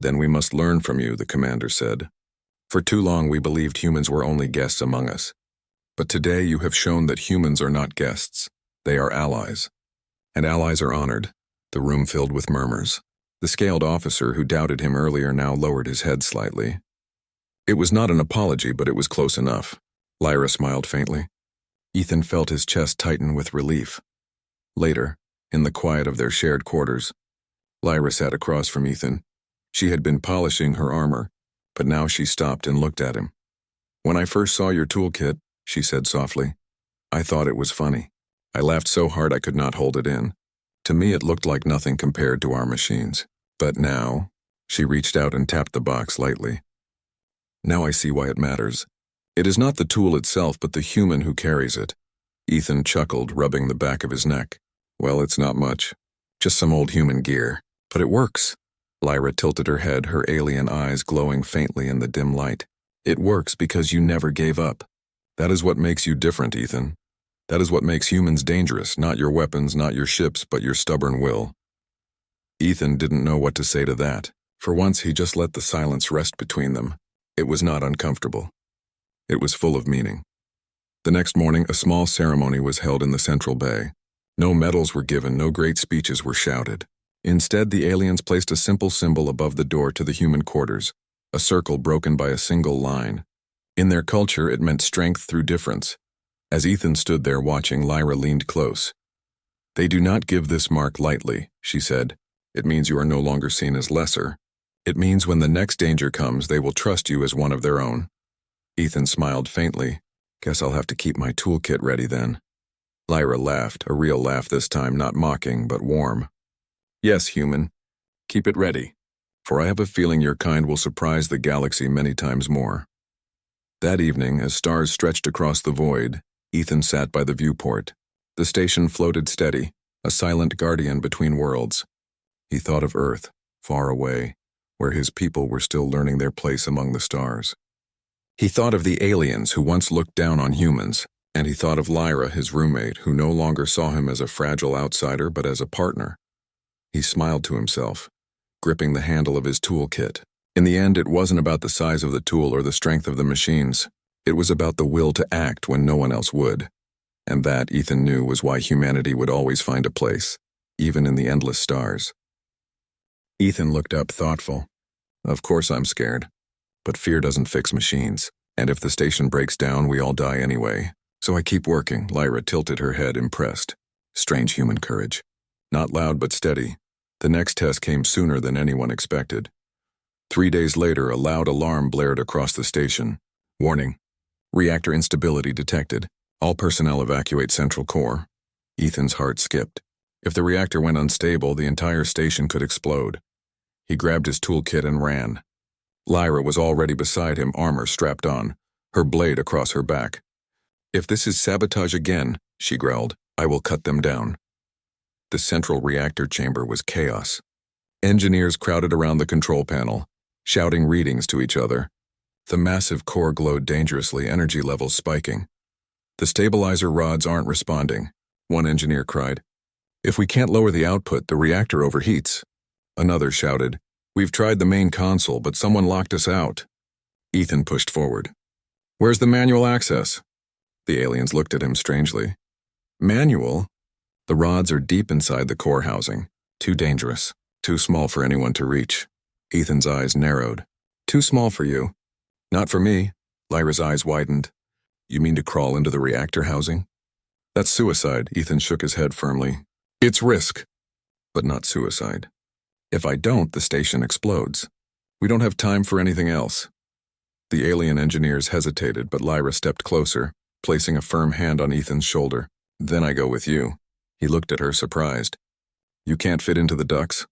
"Then we must learn from you," the commander said. "For too long we believed humans were only guests among us. But today you have shown that humans are not guests. They are allies. And allies are honored." The room filled with murmurs. The scaled officer who doubted him earlier now lowered his head slightly. It was not an apology, but it was close enough. Lyra smiled faintly. Ethan felt his chest tighten with relief. Later, in the quiet of their shared quarters, Lyra sat across from Ethan. She had been polishing her armor, but now she stopped and looked at him. "When I first saw your toolkit," she said softly, "I thought it was funny. I laughed so hard I could not hold it in. To me it looked like nothing compared to our machines. But now," she reached out and tapped the box lightly, "now I see why it matters. It is not the tool itself, but the human who carries it." Ethan chuckled, rubbing the back of his neck. "Well, it's not much. Just some old human gear. But it works." Lyra tilted her head, her alien eyes glowing faintly in the dim light. "It works because you never gave up. That is what makes you different, Ethan. That is what makes humans dangerous, not your weapons, not your ships, but your stubborn will." Ethan didn't know what to say to that. For once he just let the silence rest between them. It was not uncomfortable. It was full of meaning. The next morning, a small ceremony was held in the central bay. No medals were given, no great speeches were shouted. Instead, the aliens placed a simple symbol above the door to the human quarters, a circle broken by a single line. In their culture, it meant strength through difference. As Ethan stood there watching, Lyra leaned close. "They do not give this mark lightly," she said. "It means you are no longer seen as lesser. It means when the next danger comes, they will trust you as one of their own." Ethan smiled faintly. "Guess I'll have to keep my toolkit ready then." Lyra laughed, a real laugh this time, not mocking, but warm. "Yes, human. Keep it ready, for I have a feeling your kind will surprise the galaxy many times more." That evening, as stars stretched across the void, Ethan sat by the viewport. The station floated steady, a silent guardian between worlds. He thought of Earth, far away, where his people were still learning their place among the stars. He thought of the aliens who once looked down on humans, and he thought of Lyra, his roommate, who no longer saw him as a fragile outsider but as a partner. He smiled to himself, gripping the handle of his toolkit. In the end, it wasn't about the size of the tool or the strength of the machines. It was about the will to act when no one else would. And that, Ethan knew, was why humanity would always find a place, even in the endless stars. Ethan looked up, thoughtful. "Of course I'm scared. But fear doesn't fix machines. And if the station breaks down, we all die anyway. So I keep working." Lyra tilted her head, impressed. Strange human courage. Not loud but steady. The next test came sooner than anyone expected. 3 days later, a loud alarm blared across the station. "Warning. Reactor instability detected. All personnel evacuate Central Core." Ethan's heart skipped. If the reactor went unstable, the entire station could explode. He grabbed his toolkit and ran. Lyra was already beside him, armor strapped on, her blade across her back. "If this is sabotage again," she growled, "I will cut them down." The central reactor chamber was chaos. Engineers crowded around the control panel, shouting readings to each other. The massive core glowed dangerously, energy levels spiking. "The stabilizer rods aren't responding," one engineer cried. "If we can't lower the output, the reactor overheats." Another shouted, "We've tried the main console, but someone locked us out." Ethan pushed forward. "Where's the manual access?" The aliens looked at him strangely. "Manual? The rods are deep inside the core housing. Too dangerous. Too small for anyone to reach." Ethan's eyes narrowed. "Too small for you." "Not for me." Lyra's eyes widened. "You mean to crawl into the reactor housing?" "That's suicide." Ethan shook his head firmly. "It's risk, but not suicide. If I don't, the station explodes. We don't have time for anything else." The alien engineers hesitated, but Lyra stepped closer, placing a firm hand on Ethan's shoulder. "Then I go with you." He looked at her, surprised. "You can't fit into the ducts?"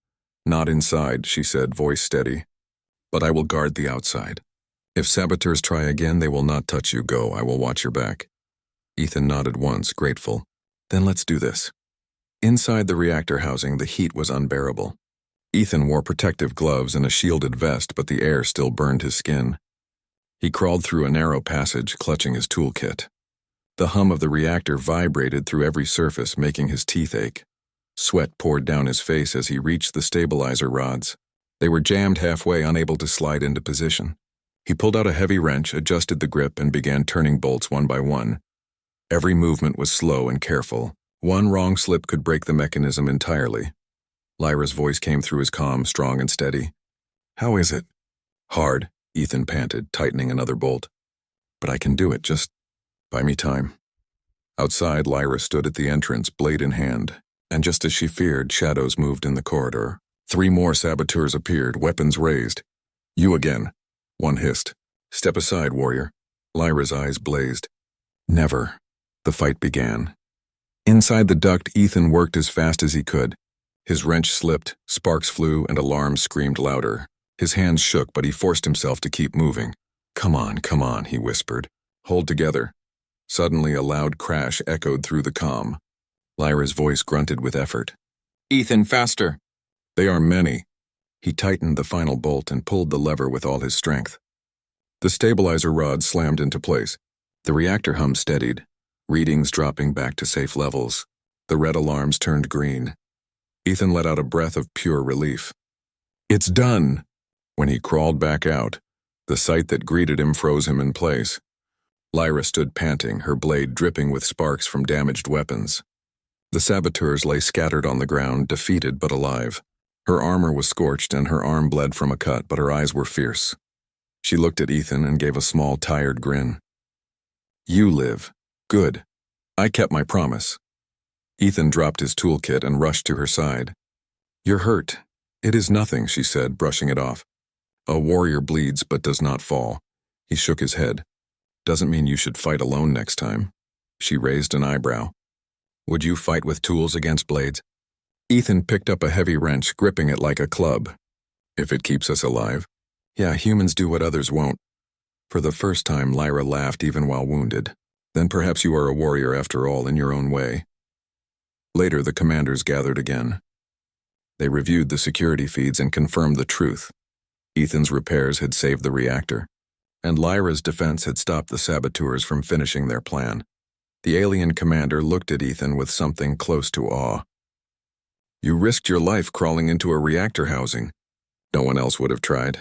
"Not inside," she said, voice steady. "But I will guard the outside. If saboteurs try again, they will not touch you. Go, I will watch your back." Ethan nodded once, grateful. "Then let's do this." Inside the reactor housing, the heat was unbearable. Ethan wore protective gloves and a shielded vest, but the air still burned his skin. He crawled through a narrow passage, clutching his toolkit. The hum of the reactor vibrated through every surface, making his teeth ache. Sweat poured down his face as he reached the stabilizer rods. They were jammed halfway, unable to slide into position. He pulled out a heavy wrench, adjusted the grip, and began turning bolts one by one. Every movement was slow and careful. One wrong slip could break the mechanism entirely. Lyra's voice came through his comm, strong and steady. "How is it?" "Hard," Ethan panted, tightening another bolt. "But I can do it, just buy me time." Outside, Lyra stood at the entrance, blade in hand, and just as she feared, shadows moved in the corridor. 3 more saboteurs appeared, weapons raised. "You again," one hissed. "Step aside, warrior." Lyra's eyes blazed. "Never." The fight began. Inside the duct, Ethan worked as fast as he could. His wrench slipped, sparks flew, and alarms screamed louder. His hands shook, but he forced himself to keep moving. Come on," he whispered. "Hold together." Suddenly, a loud crash echoed through the comm. Lyra's voice grunted with effort. "Ethan, faster!" "They are many." He tightened the final bolt and pulled the lever with all his strength. The stabilizer rod slammed into place. The reactor hum steadied, readings dropping back to safe levels. The red alarms turned green. Ethan let out a breath of pure relief. "It's done!" When he crawled back out, the sight that greeted him froze him in place. Lyra stood panting, her blade dripping with sparks from damaged weapons. The saboteurs lay scattered on the ground, defeated but alive. Her armor was scorched and her arm bled from a cut, but her eyes were fierce. She looked at Ethan and gave a small, tired grin. "You live. Good. I kept my promise." Ethan dropped his toolkit and rushed to her side. "You're hurt." "It is nothing," she said, brushing it off. "A warrior bleeds but does not fall." He shook his head. "Doesn't mean you should fight alone next time." She raised an eyebrow. "Would you fight with tools against blades?" Ethan picked up a heavy wrench, gripping it like a club. "If it keeps us alive." "Yeah, humans do what others won't." For the first time, Lyra laughed even while wounded. "Then perhaps you are a warrior after all, in your own way." Later, the commanders gathered again. They reviewed the security feeds and confirmed the truth. Ethan's repairs had saved the reactor, and Lyra's defense had stopped the saboteurs from finishing their plan. The alien commander looked at Ethan with something close to awe. "You risked your life crawling into a reactor housing. No one else would have tried."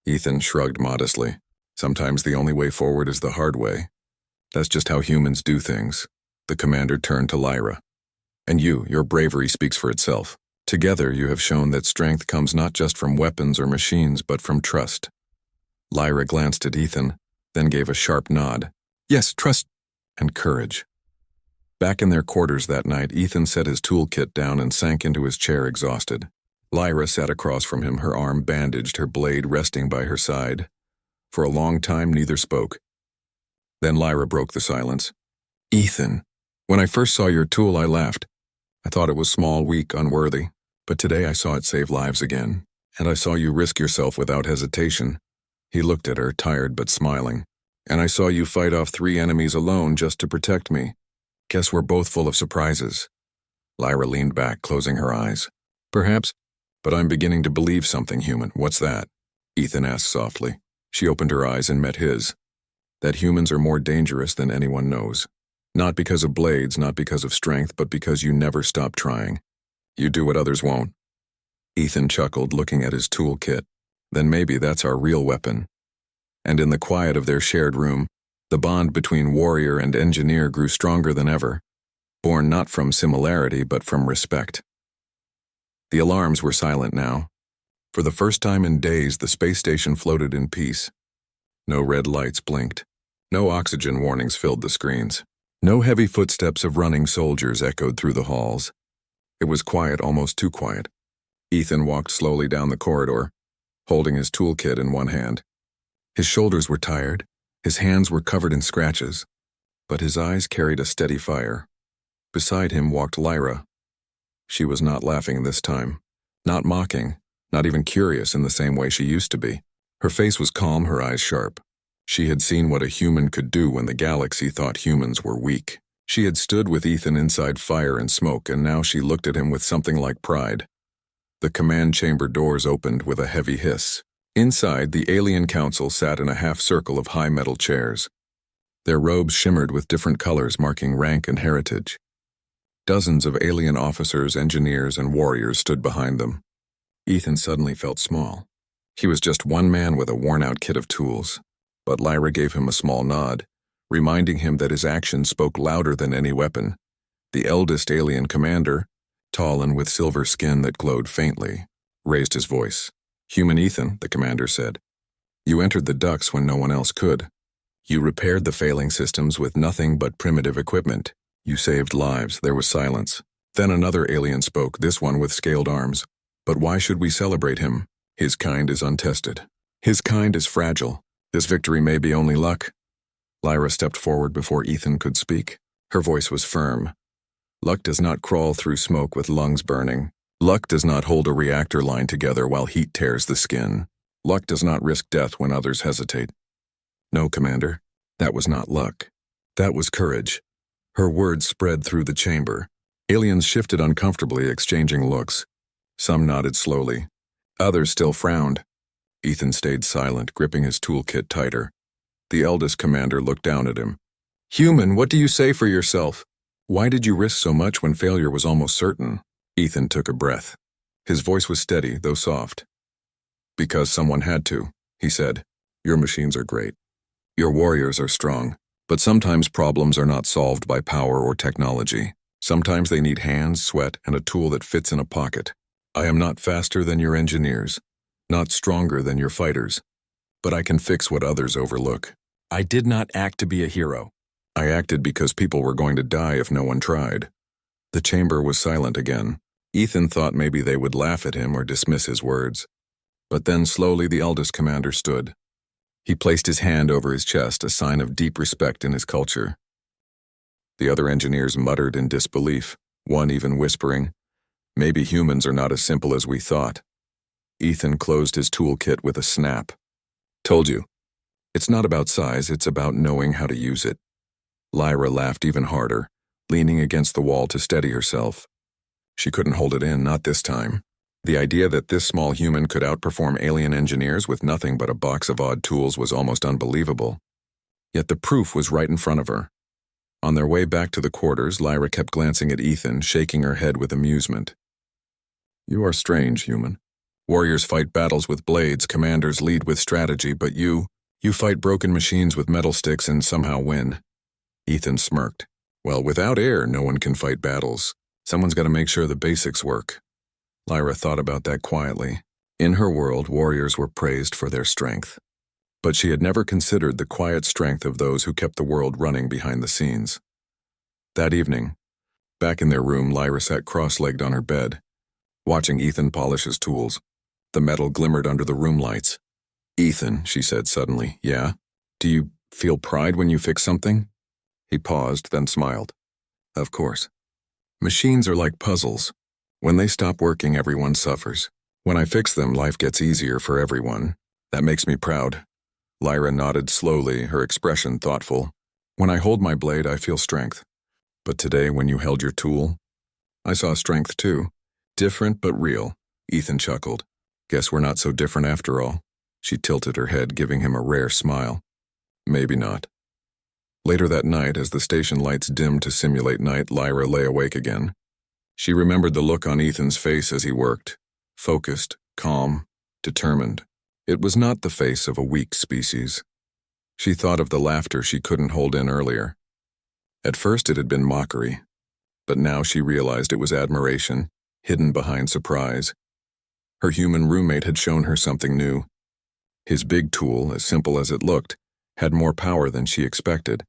Ethan shrugged modestly. "Sometimes the only way forward is the hard way. That's just how humans do things." The commander turned to Lyra. "And your bravery speaks for itself. Together you have shown that strength comes not just from weapons or machines, but from trust." Lyra glanced at Ethan, then gave a sharp nod. "Yes, trust and courage." Back in their quarters that night, Ethan set his toolkit down and sank into his chair exhausted. Lyra sat across from him, her arm bandaged, her blade resting by her side. For a long time, neither spoke. Then Lyra broke the silence. "Ethan, when I first saw your tool, I laughed. I thought it was small, weak, unworthy. But today I saw it save lives again, and I saw you risk yourself without hesitation." He looked at her, tired but smiling. "And I saw you fight off 3 enemies alone just to protect me. Guess we're both full of surprises." Lyra leaned back, closing her eyes. "Perhaps, but I'm beginning to believe something, human." "What's that?" Ethan asked softly. She opened her eyes and met his. "That humans are more dangerous than anyone knows. Not because of blades, not because of strength, but because you never stop trying. You do what others won't." Ethan chuckled, looking at his toolkit. "Then maybe that's our real weapon." And in the quiet of their shared room, the bond between warrior and engineer grew stronger than ever, born not from similarity but from respect. The alarms were silent now. For the first time in days, the space station floated in peace. No red lights blinked. No oxygen warnings filled the screens. No heavy footsteps of running soldiers echoed through the halls. It was quiet, almost too quiet. Ethan walked slowly down the corridor, holding his toolkit in one hand. His shoulders were tired, his hands were covered in scratches, but his eyes carried a steady fire. Beside him walked Lyra. She was not laughing this time, not mocking, not even curious in the same way she used to be. Her face was calm, her eyes sharp. She had seen what a human could do when the galaxy thought humans were weak. She had stood with Ethan inside fire and smoke, and now she looked at him with something like pride. The command chamber doors opened with a heavy hiss. Inside, the alien council sat in a half-circle of high metal chairs. Their robes shimmered with different colors marking rank and heritage. Dozens of alien officers, engineers, and warriors stood behind them. Ethan suddenly felt small. He was just one man with a worn-out kit of tools. But Lyra gave him a small nod, reminding him that his actions spoke louder than any weapon. The eldest alien commander, tall and with silver skin that glowed faintly, raised his voice. "Human Ethan," the commander said. "You entered the ducts when no one else could. You repaired the failing systems with nothing but primitive equipment. You saved lives." There was silence. Then another alien spoke, this one with scaled arms. "But why should we celebrate him? His kind is untested. His kind is fragile. This victory may be only luck." Lyra stepped forward before Ethan could speak. Her voice was firm. "Luck does not crawl through smoke with lungs burning. Luck does not hold a reactor line together while heat tears the skin. Luck does not risk death when others hesitate." "No, Commander, that was not luck. That was courage." Her words spread through the chamber. Aliens shifted uncomfortably, exchanging looks. Some nodded slowly. Others still frowned. Ethan stayed silent, gripping his toolkit tighter. The eldest commander looked down at him. "Human, what do you say for yourself? Why did you risk so much when failure was almost certain?" Ethan took a breath. His voice was steady, though soft. "Because someone had to," he said. "Your machines are great. Your warriors are strong. But sometimes problems are not solved by power or technology. Sometimes they need hands, sweat, and a tool that fits in a pocket. I am not faster than your engineers, not stronger than your fighters, but I can fix what others overlook. I did not act to be a hero. I acted because people were going to die if no one tried." The chamber was silent again. Ethan thought maybe they would laugh at him or dismiss his words. But then slowly the eldest commander stood. He placed his hand over his chest, a sign of deep respect in his culture. The other engineers muttered in disbelief, one even whispering, "Maybe humans are not as simple as we thought." Ethan closed his toolkit with a snap. "Told you. It's not about size, it's about knowing how to use it." Lyra laughed even harder, leaning against the wall to steady herself. She couldn't hold it in, not this time. The idea that this small human could outperform alien engineers with nothing but a box of odd tools was almost unbelievable. Yet the proof was right in front of her. On their way back to the quarters, Lyra kept glancing at Ethan, shaking her head with amusement. "You are strange, human. Warriors fight battles with blades, commanders lead with strategy, but you fight broken machines with metal sticks and somehow win." Ethan smirked. "Well, without air, no one can fight battles. Someone's got to make sure the basics work." Lyra thought about that quietly. In her world, warriors were praised for their strength. But she had never considered the quiet strength of those who kept the world running behind the scenes. That evening, back in their room, Lyra sat cross-legged on her bed, watching Ethan polish his tools. The metal glimmered under the room lights. "Ethan," she said suddenly, "yeah? Do you feel pride when you fix something?" He paused, then smiled. "Of course. Machines are like puzzles. When they stop working, everyone suffers. When I fix them, life gets easier for everyone. That makes me proud." Lyra nodded slowly, her expression thoughtful. "When I hold my blade, I feel strength. But today, when you held your tool, I saw strength too. Different but real." Ethan chuckled. "Guess we're not so different after all." She tilted her head, giving him a rare smile. "Maybe not." Later that night, as the station lights dimmed to simulate night, Lyra lay awake again. She remembered the look on Ethan's face as he worked. Focused, calm, determined. It was not the face of a weak species. She thought of the laughter she couldn't hold in earlier. At first it had been mockery, but now she realized it was admiration, hidden behind surprise. Her human roommate had shown her something new. His big tool, as simple as it looked, had more power than she expected.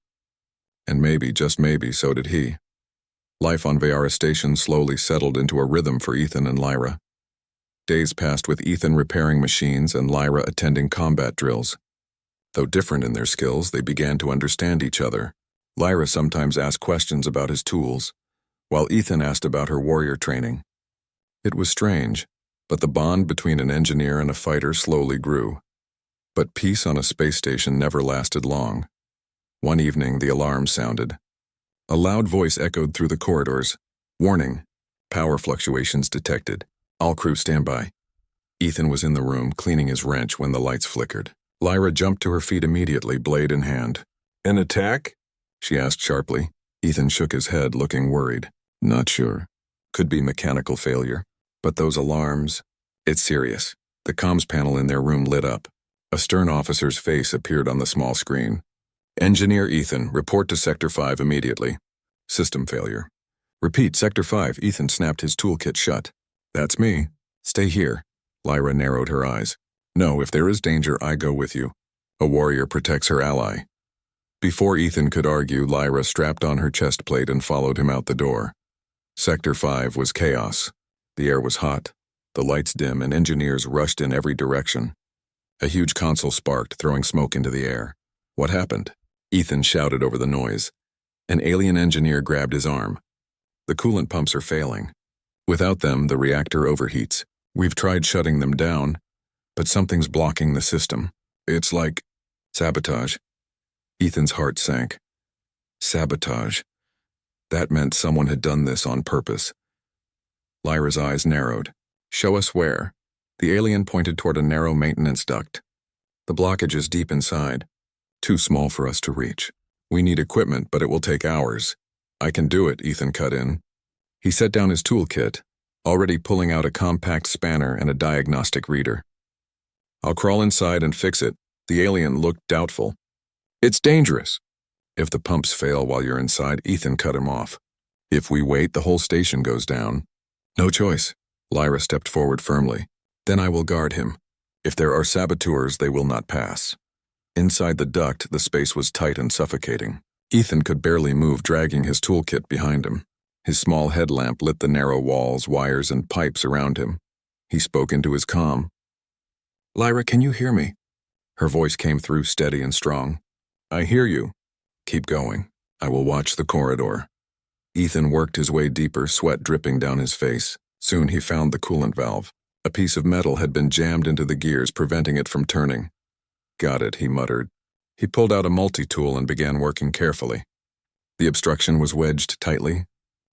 And maybe, just maybe, so did he. Life on Veyara Station slowly settled into a rhythm for Ethan and Lyra. Days passed with Ethan repairing machines and Lyra attending combat drills. Though different in their skills, they began to understand each other. Lyra sometimes asked questions about his tools, while Ethan asked about her warrior training. It was strange, but the bond between an engineer and a fighter slowly grew. But peace on a space station never lasted long. One evening, the alarm sounded. A loud voice echoed through the corridors. "Warning, power fluctuations detected. All crew stand by." Ethan was in the room, cleaning his wrench when the lights flickered. Lyra jumped to her feet immediately, blade in hand. "An attack?" she asked sharply. Ethan shook his head, looking worried. "Not sure. Could be mechanical failure. But those alarms, It's serious. The comms panel in their room lit up. A stern officer's face appeared on the small screen. Engineer Ethan, report to Sector 5 immediately. System failure. Repeat, Sector 5. Ethan snapped his toolkit shut. That's me. Stay here. Lyra narrowed her eyes. No, if there is danger, I go with you. A warrior protects her ally. Before Ethan could argue, Lyra strapped on her chest plate and followed him out the door. Sector 5 was chaos. The air was hot, the lights dim, and engineers rushed in every direction. A huge console sparked, throwing smoke into the air. What happened? Ethan shouted over the noise. An alien engineer grabbed his arm. The coolant pumps are failing. Without them, the reactor overheats. We've tried shutting them down, but something's blocking the system. It's like sabotage. Ethan's heart sank. Sabotage. That meant someone had done this on purpose. Lyra's eyes narrowed. Show us where. The alien pointed toward a narrow maintenance duct. The blockage is deep inside. Too small for us to reach. We need equipment, but it will take hours. I can do it, Ethan cut in. He set down his toolkit, already pulling out a compact spanner and a diagnostic reader. I'll crawl inside and fix it. The alien looked doubtful. It's dangerous. If the pumps fail while you're inside, Ethan cut him off. If we wait, the whole station goes down. No choice. Lyra stepped forward firmly. Then I will guard him. If there are saboteurs, they will not pass. Inside the duct, the space was tight and suffocating. Ethan could barely move, dragging his toolkit behind him. His small headlamp lit the narrow walls, wires, and pipes around him. He spoke into his comm. Lyra, can you hear me? Her voice came through steady and strong. I hear you. Keep going. I will watch the corridor. Ethan worked his way deeper, sweat dripping down his face. Soon he found the coolant valve. A piece of metal had been jammed into the gears, preventing it from turning. Got it, he muttered. He pulled out a multi-tool and began working carefully. The obstruction was wedged tightly,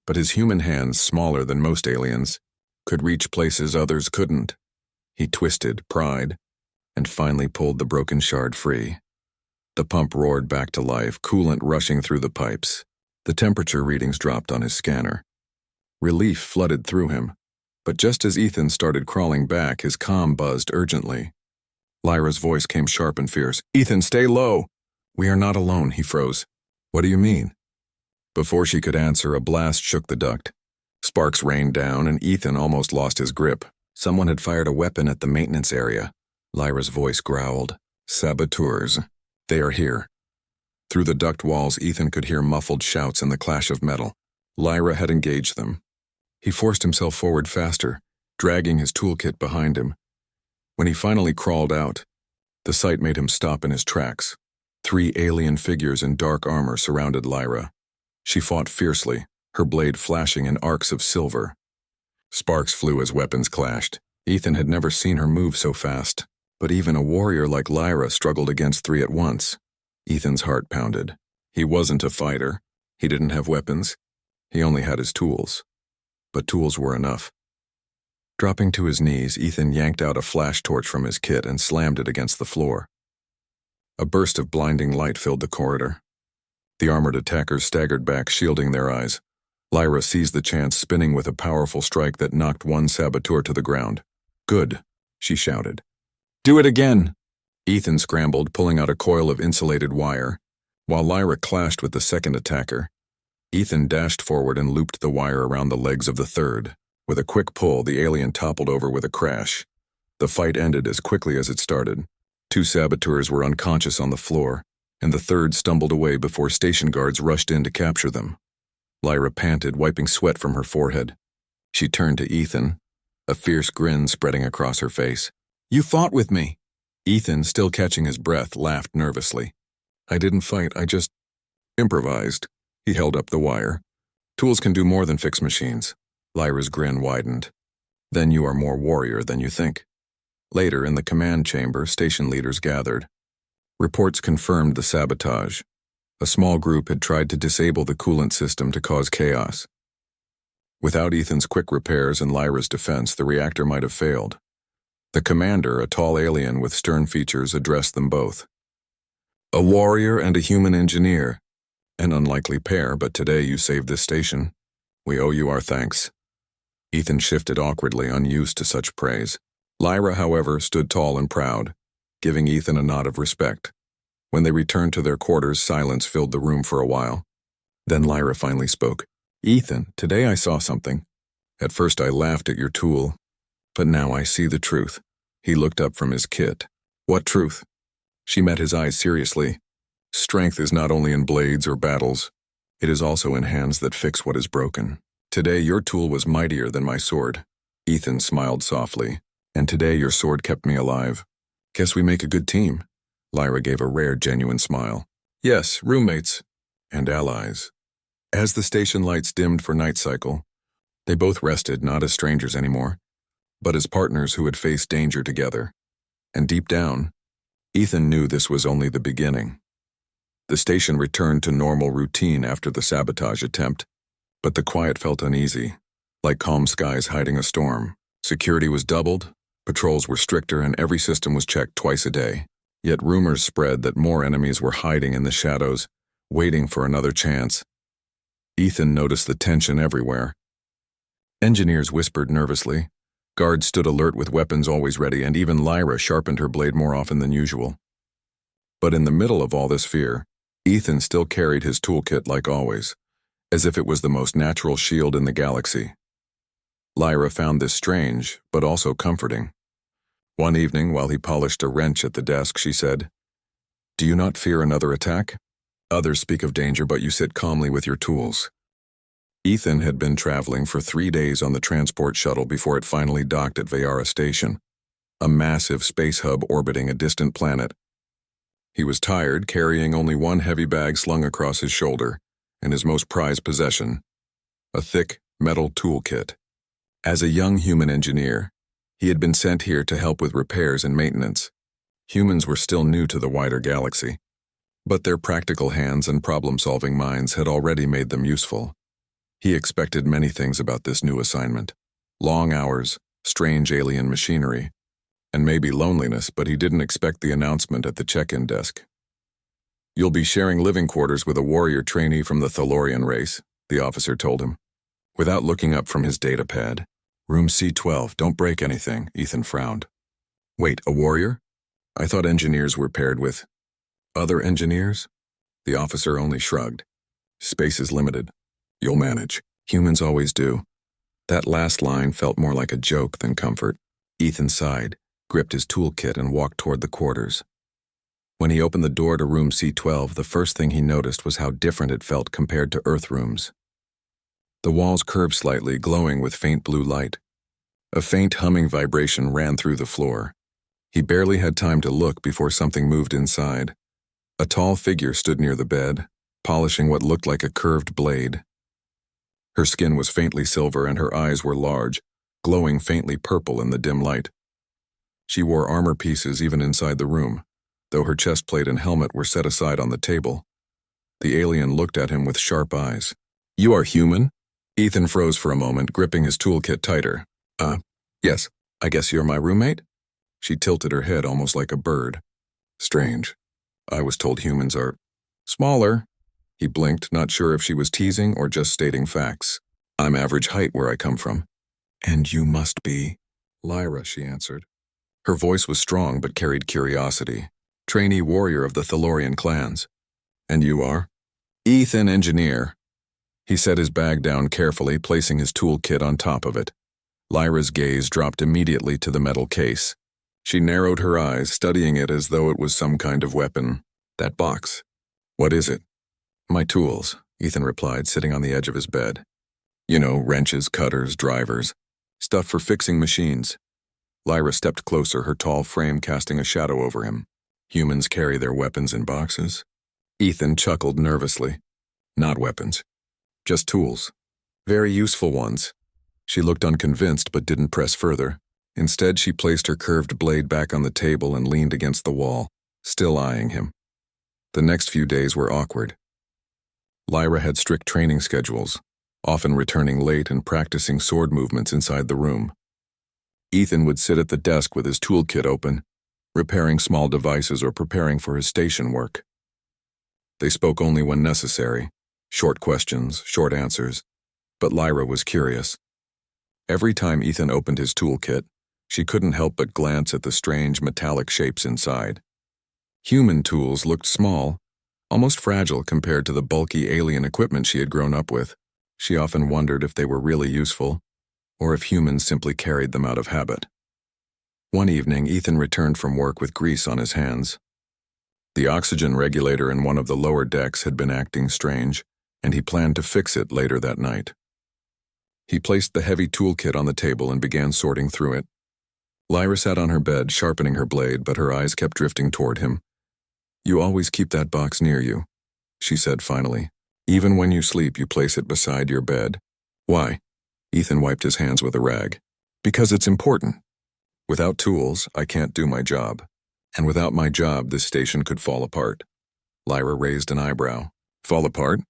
but his human hands, smaller than most aliens, could reach places others couldn't. He twisted, pried, and finally pulled the broken shard free. The pump roared back to life, coolant rushing through the pipes. The temperature readings dropped on his scanner. Relief flooded through him, but just as Ethan started crawling back, his comm buzzed urgently. Lyra's voice came sharp and fierce. Ethan, stay low! We are not alone, he froze. What do you mean? Before she could answer, a blast shook the duct. Sparks rained down, and Ethan almost lost his grip. Someone had fired a weapon at the maintenance area. Lyra's voice growled. Saboteurs. They are here. Through the duct walls, Ethan could hear muffled shouts and the clash of metal. Lyra had engaged them. He forced himself forward faster, dragging his toolkit behind him. When he finally crawled out, the sight made him stop in his tracks. 3 alien figures in dark armor surrounded Lyra. She fought fiercely, her blade flashing in arcs of silver. Sparks flew as weapons clashed. Ethan had never seen her move so fast, but even a warrior like Lyra struggled against 3 at once. Ethan's heart pounded. He wasn't a fighter. He didn't have weapons. He only had his tools. But tools were enough. Dropping to his knees, Ethan yanked out a flash torch from his kit and slammed it against the floor. A burst of blinding light filled the corridor. The armored attackers staggered back, shielding their eyes. Lyra seized the chance, spinning with a powerful strike that knocked one saboteur to the ground. Good, she shouted. Do it again! Ethan scrambled, pulling out a coil of insulated wire, while Lyra clashed with the second attacker. Ethan dashed forward and looped the wire around the legs of the third. With a quick pull, the alien toppled over with a crash. The fight ended as quickly as it started. 2 saboteurs were unconscious on the floor, and the third stumbled away before station guards rushed in to capture them. Lyra panted, wiping sweat from her forehead. She turned to Ethan, a fierce grin spreading across her face. You fought with me. Ethan, still catching his breath, laughed nervously. I didn't fight, I just improvised. He held up the wire. Tools can do more than fix machines. Lyra's grin widened. Then you are more warrior than you think. Later, in the command chamber, station leaders gathered. Reports confirmed the sabotage. A small group had tried to disable the coolant system to cause chaos. Without Ethan's quick repairs and Lyra's defense, the reactor might have failed. The commander, a tall alien with stern features, addressed them both. A warrior and a human engineer. An unlikely pair, but today you saved this station. We owe you our thanks. Ethan shifted awkwardly, unused to such praise. Lyra, however, stood tall and proud, giving Ethan a nod of respect. When they returned to their quarters, silence filled the room for a while. Then Lyra finally spoke. "Ethan, today I saw something. At first I laughed at your tool, but now I see the truth." He looked up from his kit. "What truth?" She met his eyes seriously. "Strength is not only in blades or battles, it is also in hands that fix what is broken. Today your tool was mightier than my sword." Ethan smiled softly. "And today your sword kept me alive. Guess we make a good team." Lyra gave a rare, genuine smile. "Yes, roommates and allies." As the station lights dimmed for night cycle, they both rested, not as strangers anymore, but as partners who had faced danger together. And deep down, Ethan knew this was only the beginning. The station returned to normal routine after the sabotage attempt, but the quiet felt uneasy, like calm skies hiding a storm. Security was doubled, patrols were stricter, and every system was checked twice a day. Yet rumors spread that more enemies were hiding in the shadows, waiting for another chance. Ethan noticed the tension everywhere. Engineers whispered nervously. Guards stood alert with weapons always ready, and even Lyra sharpened her blade more often than usual. But in the middle of all this fear, Ethan still carried his toolkit like always, as if it was the most natural shield in the galaxy. Lyra found this strange, but also comforting. One evening, while he polished a wrench at the desk, she said, "Do you not fear another attack? Others speak of danger, but you sit calmly with your tools." Ethan had been traveling for 3 days on the transport shuttle before it finally docked at Veyara Station, a massive space hub orbiting a distant planet. He was tired, carrying only one heavy bag slung across his shoulder, and his most prized possession, a thick metal toolkit. As a young human engineer, he had been sent here to help with repairs and maintenance. Humans were still new to the wider galaxy, but their practical hands and problem-solving minds had already made them useful. He expected many things about this new assignment: long hours, strange alien machinery, and maybe loneliness, but he didn't expect the announcement at the check-in desk. "You'll be sharing living quarters with a warrior trainee from the Thalorian race," the officer told him, without looking up from his data pad. "Room C12, don't break anything," Ethan frowned. "Wait, a warrior? I thought engineers were paired with other engineers?" The officer only shrugged. "Space is limited. You'll manage. Humans always do." That last line felt more like a joke than comfort. Ethan sighed, gripped his toolkit, and walked toward the quarters. When he opened the door to room C12, the first thing he noticed was how different it felt compared to Earth rooms. The walls curved slightly, glowing with faint blue light. A faint humming vibration ran through the floor. He barely had time to look before something moved inside. A tall figure stood near the bed, polishing what looked like a curved blade. Her skin was faintly silver and her eyes were large, glowing faintly purple in the dim light. She wore armor pieces even inside the room, though her chest plate and helmet were set aside on the table. The alien looked at him with sharp eyes. "You are human?" Ethan froze for a moment, gripping his toolkit tighter. Yes, I guess you're my roommate?" She tilted her head almost like a bird. "Strange. I was told humans are smaller." He blinked, not sure if she was teasing or just stating facts. "I'm average height where I come from." "And you must be Lyra," she answered. Her voice was strong but carried curiosity. "Trainee warrior of the Thalorian clans." "And you are?" "Ethan, engineer." He set his bag down carefully, placing his toolkit on top of it. Lyra's gaze dropped immediately to the metal case. She narrowed her eyes, studying it as though it was some kind of weapon. "That box. What is it?" "My tools," Ethan replied, sitting on the edge of his bed. "You know, wrenches, cutters, drivers. Stuff for fixing machines." Lyra stepped closer, her tall frame casting a shadow over him. "Humans carry their weapons in boxes?" Ethan chuckled nervously. "Not weapons. Just tools. Very useful ones." She looked unconvinced but didn't press further. Instead, she placed her curved blade back on the table and leaned against the wall, still eyeing him. The next few days were awkward. Lyra had strict training schedules, often returning late and practicing sword movements inside the room. Ethan would sit at the desk with his toolkit open, repairing small devices or preparing for his station work. They spoke only when necessary, short questions, short answers, but Lyra was curious. Every time Ethan opened his toolkit, She couldn't help but glance at the strange metallic shapes inside. Human tools looked small, almost fragile compared to the bulky alien equipment she had grown up with. She often wondered if they were really useful, or if humans simply carried them out of habit. One evening, Ethan returned from work with grease on his hands. The oxygen regulator in one of the lower decks had been acting strange, and he planned to fix it later that night. He placed the heavy toolkit on the table and began sorting through it. Lyra sat on her bed, sharpening her blade, but her eyes kept drifting toward him. "You always keep that box near you," she said finally. "Even when you sleep, you place it beside your bed." "Why?" Ethan wiped his hands with a rag. "Because it's important. Without tools, I can't do my job. And without my job, this station could fall apart." Lyra raised an eyebrow. "Fall apart?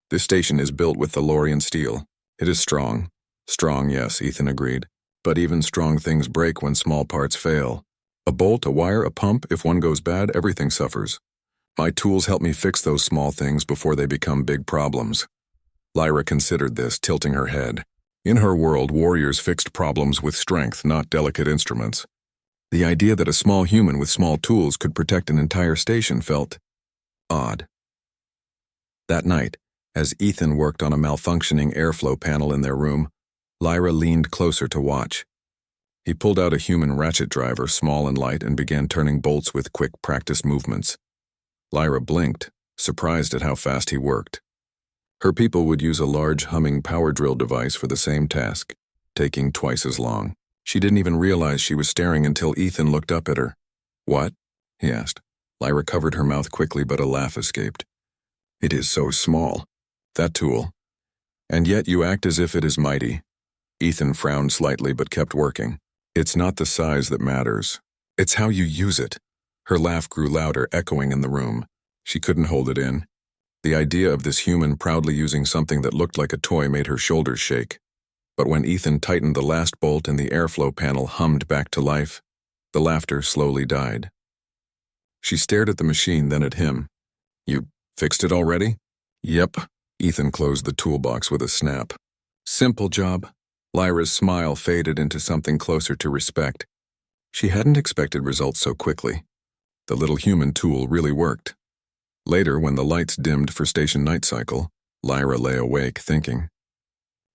This station is built with Thalorian steel. It is strong." "Strong, yes," Ethan agreed. "But even strong things break when small parts fail. A bolt, a wire, a pump, if one goes bad, everything suffers. My tools help me fix those small things before they become big problems." Lyra considered this, tilting her head. In her world, warriors fixed problems with strength, not delicate instruments. The idea that a small human with small tools could protect an entire station felt odd. That night, as Ethan worked on a malfunctioning airflow panel in their room, Lyra leaned closer to watch. He pulled out a human ratchet driver, small and light, and began turning bolts with quick, practiced movements. Lyra blinked, surprised at how fast he worked. Her people would use a large, humming power drill device for the same task, taking twice as long. She didn't even realize she was staring until Ethan looked up at her. "What?" he asked. Lyra covered her mouth quickly, but a laugh escaped. "It is so small. That tool. And yet you act as if it is mighty." Ethan frowned slightly but kept working. "It's not the size that matters. It's how you use it." Her laugh grew louder, echoing in the room. She couldn't hold it in. The idea of this human proudly using something that looked like a toy made her shoulders shake. But when Ethan tightened the last bolt and the airflow panel hummed back to life, the laughter slowly died. She stared at the machine, then at him. "You fixed it already?" "Yep." Ethan closed the toolbox with a snap. "Simple job." Lyra's smile faded into something closer to respect. She hadn't expected results so quickly. The little human tool really worked. Later, when the lights dimmed for station night cycle, Lyra lay awake, thinking.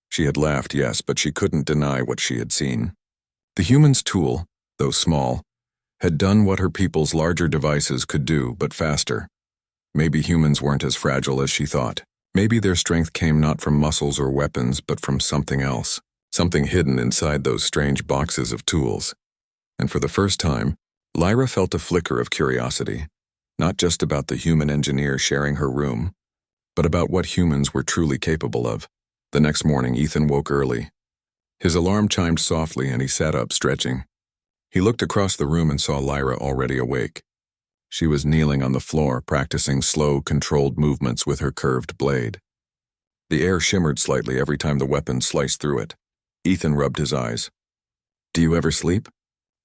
She had laughed, yes, but she couldn't deny what she had seen. The human's tool, though small, had done what her people's larger devices could do, but faster. Maybe humans weren't as fragile as she thought. Maybe their strength came not from muscles or weapons, but from something else, something hidden inside those strange boxes of tools. And for the first time, Lyra felt a flicker of curiosity, not just about the human engineer sharing her room, but about what humans were truly capable of. The next morning, Ethan woke early. His alarm chimed softly and he sat up, stretching. He looked across the room and saw Lyra already awake. She was kneeling on the floor, practicing slow, controlled movements with her curved blade. The air shimmered slightly every time the weapon sliced through it. Ethan rubbed his eyes. "Do you ever sleep?"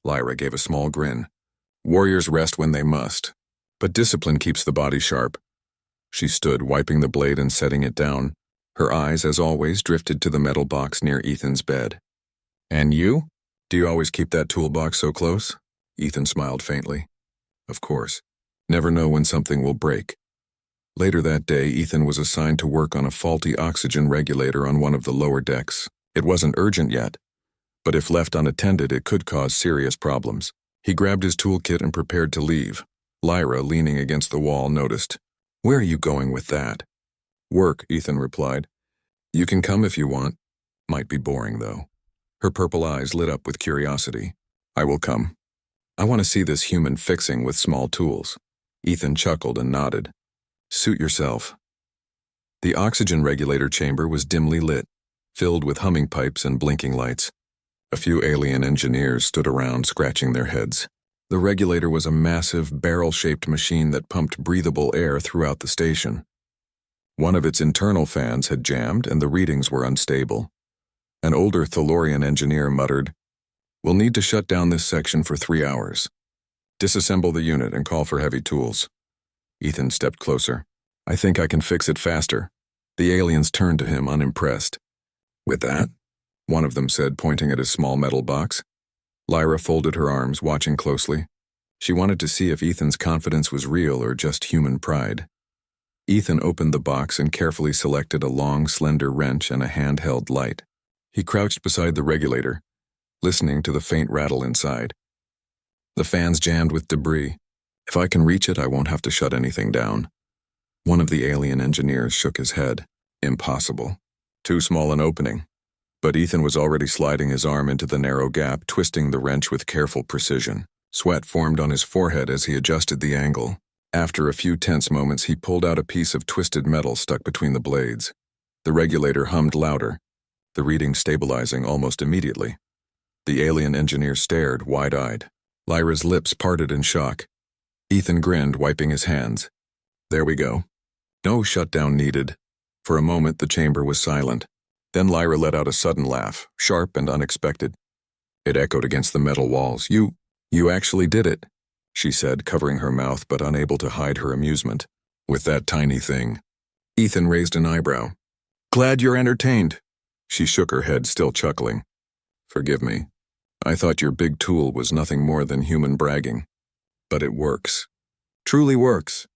Lyra gave a small grin. "Warriors rest when they must, but discipline keeps the body sharp." She stood, wiping the blade and setting it down. Her eyes, as always, drifted to the metal box near Ethan's bed. "And you? Do you always keep that toolbox so close?" Ethan smiled faintly. "Of course. Never know when something will break." Later that day, Ethan was assigned to work on a faulty oxygen regulator on one of the lower decks. It wasn't urgent yet, but if left unattended, it could cause serious problems. He grabbed his toolkit and prepared to leave. Lyra, leaning against the wall, noticed. "Where are you going with that?" "Work," Ethan replied. "You can come if you want. Might be boring, though." Her purple eyes lit up with curiosity. "I will come. I want to see this human fixing with small tools." Ethan chuckled and nodded. "Suit yourself." The oxygen regulator chamber was dimly lit, filled with humming pipes and blinking lights. A few alien engineers stood around, scratching their heads. The regulator was a massive, barrel-shaped machine that pumped breathable air throughout the station. One of its internal fans had jammed and the readings were unstable. An older Thalorian engineer muttered, "We'll need to shut down this section for 3 hours. Disassemble the unit and call for heavy tools." Ethan stepped closer. "I think I can fix it faster." The aliens turned to him, unimpressed. "With that?" one of them said, pointing at his small metal box. Lyra folded her arms, watching closely. She wanted to see if Ethan's confidence was real or just human pride. Ethan opened the box and carefully selected a long, slender wrench and a handheld light. He crouched beside the regulator, listening to the faint rattle inside. The fan's jammed with debris. If I can reach it, I won't have to shut anything down. One of the alien engineers shook his head. Impossible. Too small an opening. But Ethan was already sliding his arm into the narrow gap, twisting the wrench with careful precision. Sweat formed on his forehead as he adjusted the angle. After a few tense moments, he pulled out a piece of twisted metal stuck between the blades. The regulator hummed louder, the reading stabilizing almost immediately. The alien engineer stared, wide-eyed. Lyra's lips parted in shock. Ethan grinned, wiping his hands. There we go. No shutdown needed. For a moment, the chamber was silent. Then Lyra let out a sudden laugh, sharp and unexpected. It echoed against the metal walls. You actually did it, she said, covering her mouth but unable to hide her amusement. With that tiny thing. Ethan raised an eyebrow. Glad you're entertained. She shook her head, still chuckling. Forgive me. I thought your big tool was nothing more than human bragging. But it works. Truly works.